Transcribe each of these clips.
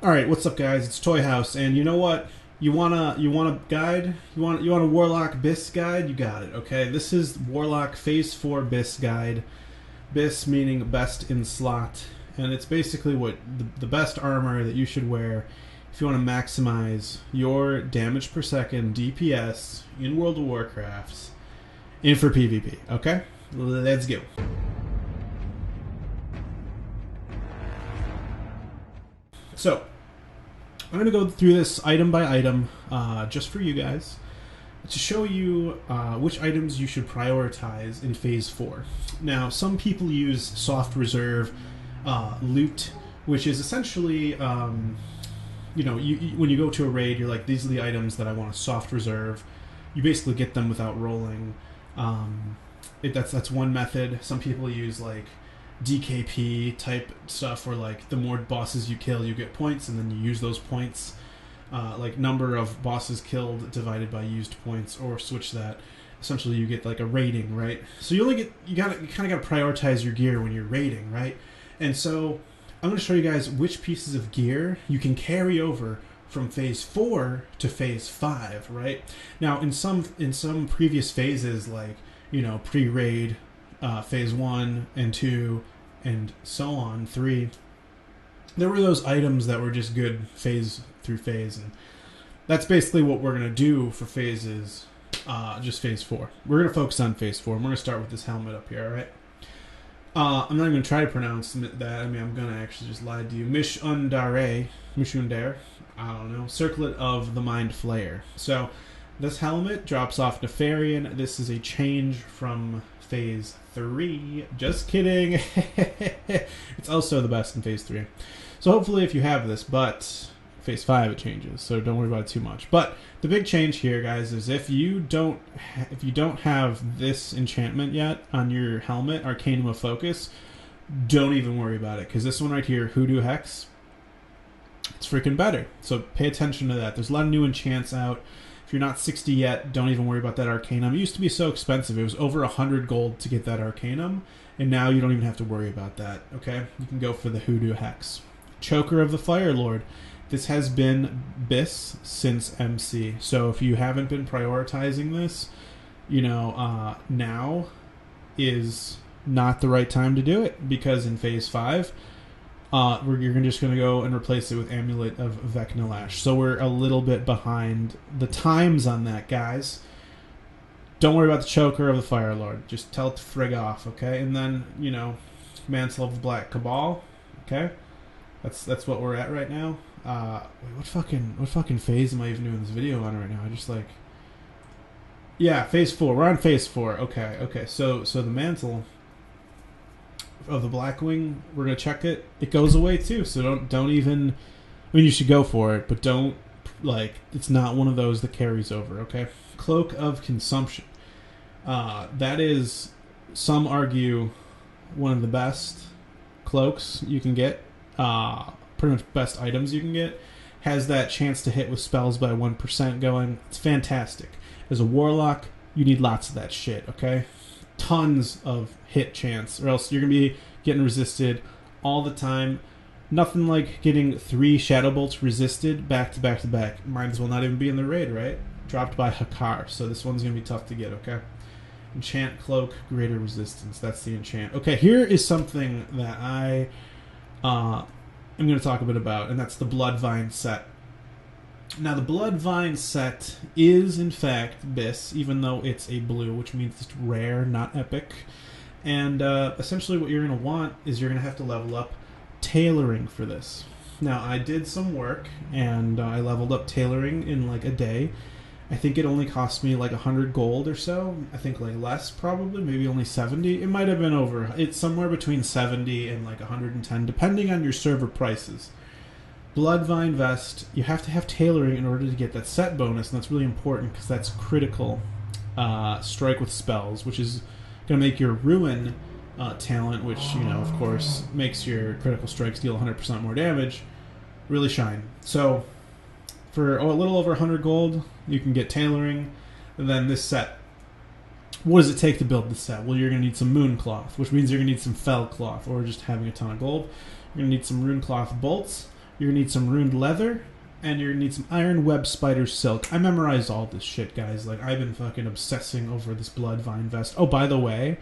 All right, what's up, guys? It's Toyhouze, and you know what? You want a guide? You want a Warlock BiS guide? You got it. Okay, this is Warlock Phase 4 BiS guide. BiS meaning best in slot, and it's basically what the best armor that you should wear if you want to maximize your damage per second DPS in World of Warcraft and for PvP. Okay, let's go. So, I'm going to go through this item by item just for you guys to show you which items you should prioritize in Phase 4. Now, some people use soft reserve loot, which is essentially, when you go to a raid, you're like, these are the items that I want to soft reserve. You basically get them without rolling. That's one method. Some people use like DKP type stuff where like the more bosses you kill you get points, and then you use those points like number of bosses killed divided by used points, or switch that. Essentially you get like a rating, right? So you kind of got to prioritize your gear when you're raiding, right? And so I'm going to show you guys which pieces of gear you can carry over from Phase 4 to Phase 5, right? Now in some previous phases, like, you know, pre-raid, Phase 1 and 2 and so on, 3, there were those items that were just good phase through phase, and that's basically what we're going to do for phases, just Phase 4. We're going to focus on Phase 4, and we're going to start with this helmet up here, alright? I'm not even going to try to pronounce that. I mean, I'm going to actually just lie to you. Mishundare, I don't know, Circlet of the Mind Flayer. So, this helmet drops off Nefarian. This is a change from Phase 3. Just kidding. It's also the best in Phase 3. So hopefully if you have this, but Phase 5 it changes, so don't worry about it too much. But the big change here, guys, is if you don't have this enchantment yet on your helmet, Arcanum of Focus, don't even worry about it, because this one right here, Hoodoo Hex, it's freaking better. So pay attention to that. There's a lot of new enchants out. If you're not 60 yet, don't even worry about that Arcanum. It used to be so expensive. It was over 100 gold to get that Arcanum, and now you don't even have to worry about that, okay? You can go for the Hoodoo Hex. Choker of the Fire Lord. This has been BiS since MC, so if you haven't been prioritizing this, you know, now is not the right time to do it, because in Phase 5, you're just going to go and replace it with Amulet of Vecnilash. So we're a little bit behind the times on that, guys. Don't worry about the Choker of the Fire Lord. Just tell it to frig off, okay? And then, you know, Mantle of the Black Cabal, okay? That's what we're at right now. Wait, what fucking phase am I even doing this video on right now? I just like... Yeah, Phase 4. We're on Phase 4. Okay. So the Mantle of the Blackwing, we're gonna check it. It goes away too, so don't even. I mean, you should go for it, but don't, like, it's not one of those that carries over. Okay, Cloak of Consumption. That is, some argue, one of the best cloaks you can get. Pretty much best items you can get. Has that chance to hit with spells by 1% going. It's fantastic. As a Warlock, you need lots of that shit. Okay. Tons of hit chance, or else you're going to be getting resisted all the time. Nothing like getting 3 Shadow Bolts resisted back to back to back. Might as well not even be in the raid, right? Dropped by Hakar, so this one's going to be tough to get, okay? Enchant Cloak, Greater Resistance. That's the enchant. Okay, here is something that I'm going to talk a bit about, and that's the Bloodvine set. Now, the Bloodvine set is, in fact, BiS, even though it's a blue, which means it's rare, not epic. And essentially what you're going to want is you're going to have to level up Tailoring for this. Now, I did some work, and I leveled up Tailoring in like a day. I think it only cost me like 100 gold or so. I think like less, probably, maybe only 70. It might have been over. It's somewhere between 70 and like 110, depending on your server prices. Bloodvine Vest, you have to have Tailoring in order to get that set bonus, and that's really important because that's critical strike with spells, which is going to make your Ruin talent, which, you know, of course, makes your critical strikes deal 100% more damage, really shine. So, for a little over 100 gold, you can get Tailoring, and then this set. What does it take to build this set? Well, you're going to need some Moon Cloth, which means you're going to need some Fell Cloth, or just having a ton of gold. You're going to need some Rune Cloth bolts, You're going to need some runed leather, and you're going to need some iron web spider silk. I memorized all this shit, guys. Like, I've been fucking obsessing over this Bloodvine vest. Oh, by the way,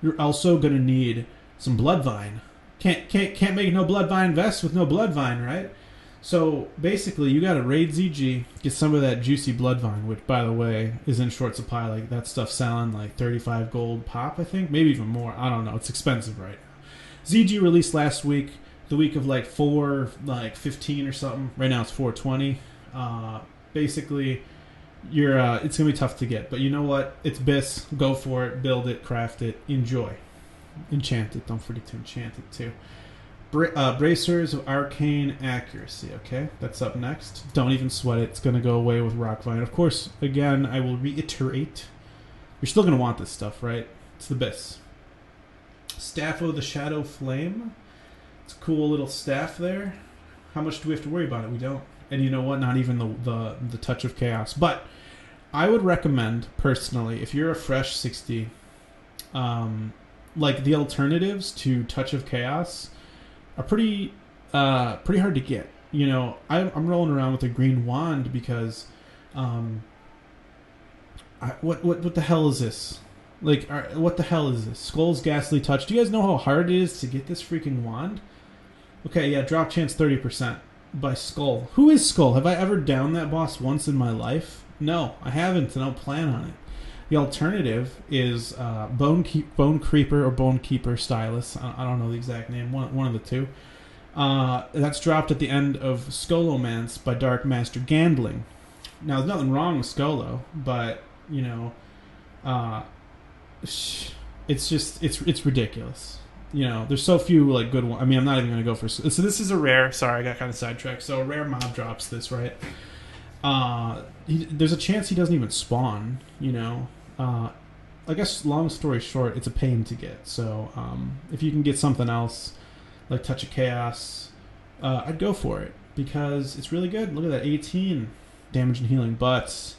you're also going to need some Bloodvine. Can't make no Bloodvine vest with no Bloodvine, right? So basically, you got to raid ZG, get some of that juicy Bloodvine, which, by the way, is in short supply. Like, that stuff's selling like 35 gold pop, I think, maybe even more. I don't know. It's expensive right now. ZG released last week, the week of like 415 or something. Right now it's 420. Basically, you're it's gonna be tough to get, but you know what? It's BiS. Go for it. Build it. Craft it. Enjoy. Enchant it. Don't forget to enchant it too. Bracers of Arcane Accuracy, okay? That's up next. Don't even sweat it. It's going to go away with Rockvine. Of course, again, I will reiterate. You're still going to want this stuff, right? It's the BiS. Staff of the Shadow Flame. It's a cool little staff there. How much do we have to worry about it? We don't. And you know what? Not even the Touch of Chaos. But I would recommend, personally, if you're a fresh 60, like the alternatives to Touch of Chaos are pretty hard to get. You know, I'm rolling around with a green wand because, what the hell is this? Like, what the hell is this? Skull's Ghastly Touch. Do you guys know how hard it is to get this freaking wand? Okay, yeah, drop chance 30% by Skull. Who is Skull? Have I ever downed that boss once in my life? No, I haven't, and I don't plan on it. The alternative is Bone Creeper or Bone Keeper Stylus. I don't know the exact name. One of the two. That's dropped at the end of Skolomance by Dark Master Gandling. Now, there's nothing wrong with Skolo, but, you know, it's ridiculous. You know, there's so few, like, good ones. I mean, I'm not even going to go for... So this is a rare... Sorry, I got kind of sidetracked. So a rare mob drops this, right? There's a chance he doesn't even spawn, you know. I guess, long story short, it's a pain to get. So if you can get something else, like Touch of Chaos, I'd go for it, because it's really good. Look at that, 18 damage and healing, but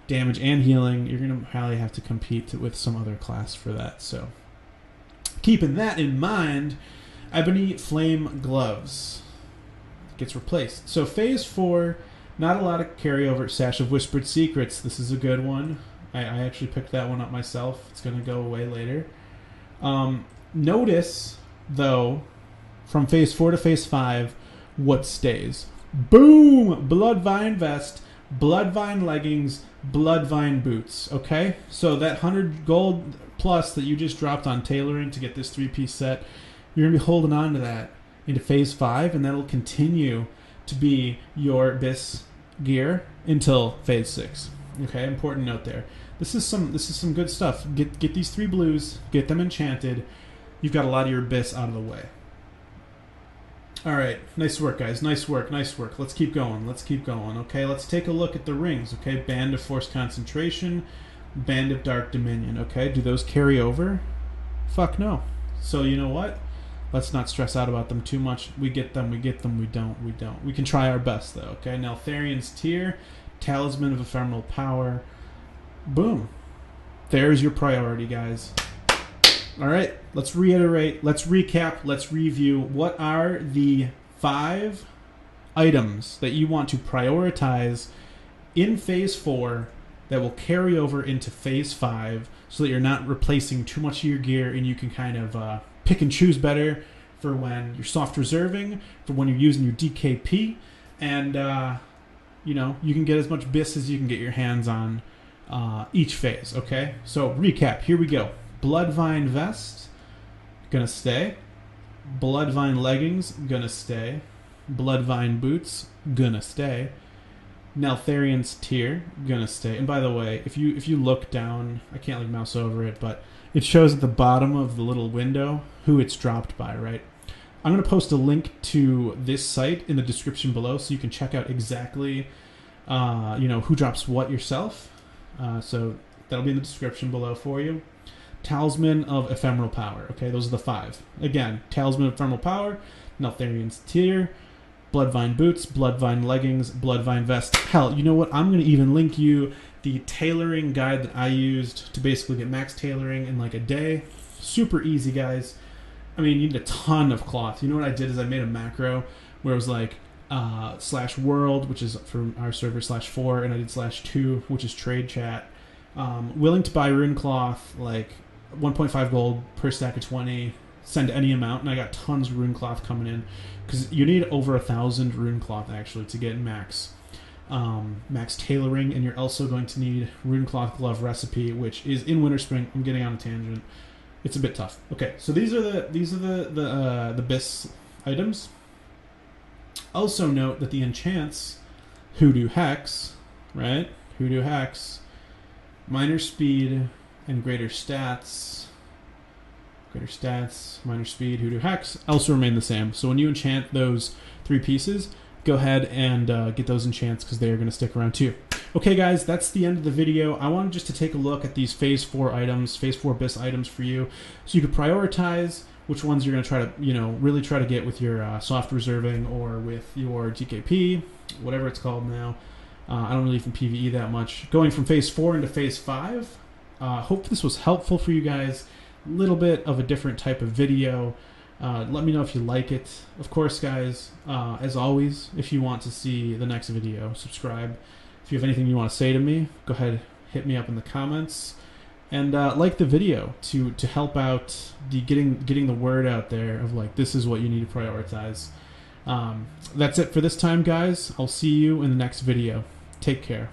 damage and healing, you're going to probably have to compete with some other class for that. So keeping that in mind, Ebony Flame Gloves gets replaced. So Phase 4... Not a lot of carryover. Sash of Whispered Secrets. This is a good one. I actually picked that one up myself. It's going to go away later. Notice, though, from Phase 4 to Phase 5, what stays. Boom! Bloodvine Vest, Bloodvine Leggings, Bloodvine Boots. Okay? So that 100 gold plus that you just dropped on Tailoring to get this 3-piece set, you're going to be holding on to that into Phase 5, and that'll continue to be your BiS gear until Phase 6. Okay, important note there. This is some good stuff. Get these 3 blues, get them enchanted. You've got a lot of your BiS out of the way. All right, nice work, guys. Nice work. Let's keep going. Okay, let's take a look at the rings. Okay, Band of Forced Concentration, Band of Dark Dominion. Okay, do those carry over? Fuck no. So you know what? Let's not stress out about them too much. We get them, we don't. We can try our best, though, okay? Now, Therian's Tear, Talisman of Ephemeral Power. Boom. There's your priority, guys. All right, let's reiterate, let's recap, let's review. What are the 5 items that you want to prioritize in Phase 4 that will carry over into Phase 5 so that you're not replacing too much of your gear and you can kind of... pick and choose better for when you're soft reserving, for when you're using your DKP, and you know, you can get as much BiS as you can get your hands on each phase. Okay, so recap. Here we go. Bloodvine Vest, gonna stay. Bloodvine Leggings, gonna stay. Bloodvine Boots, gonna stay. Neltharian's Tear, gonna stay. And by the way, if you look down, I can't like mouse over it, but it shows at the bottom of the little window who it's dropped by, right? I'm going to post a link to this site in the description below so you can check out exactly, you know, who drops what yourself. So that'll be in the description below for you. Talisman of Ephemeral Power. Okay, those are the 5. Again, Talisman of Ephemeral Power, Neltharian's Tear, Bloodvine Boots, Bloodvine Leggings, Bloodvine Vest. Hell, you know what? I'm going to even link you the tailoring guide that I used to basically get max tailoring in like a day. Super easy, guys. I mean, you need a ton of cloth. You know what I did is I made a macro where it was like /world, which is from our server, /4, and I did /2, which is trade chat. Willing to buy rune cloth, like 1.5 gold per stack of 20, send any amount, and I got tons of rune cloth coming in, because you need over 1,000 rune cloth actually to get max tailoring, and you're also going to need rune cloth glove recipe, which is in winter spring. I'm getting on a tangent. It's a bit tough. Okay, so these are the BiS items. Also note that the enchants, Hoodoo Hex, right? Hoodoo Hex, minor speed and greater stats, minor speed, Hoodoo Hex, also remain the same. So when you enchant those 3 pieces, go ahead and get those enchants, because they are going to stick around too. Okay guys, that's the end of the video. I wanted just to take a look at these phase 4 items, phase 4 BiS items for you, so you could prioritize which ones you're going to try to, really try to get with your soft reserving or with your GKP, whatever it's called now. I don't really even PvE that much. Going from phase 4 into phase 5. Hope this was helpful for you guys. A little bit of a different type of video. Let me know if you like it. Of course, guys, as always, if you want to see the next video, subscribe. If you have anything you want to say to me, go ahead, hit me up in the comments. And like the video to help out the getting the word out there of like, this is what you need to prioritize. That's it for this time, guys. I'll see you in the next video. Take care.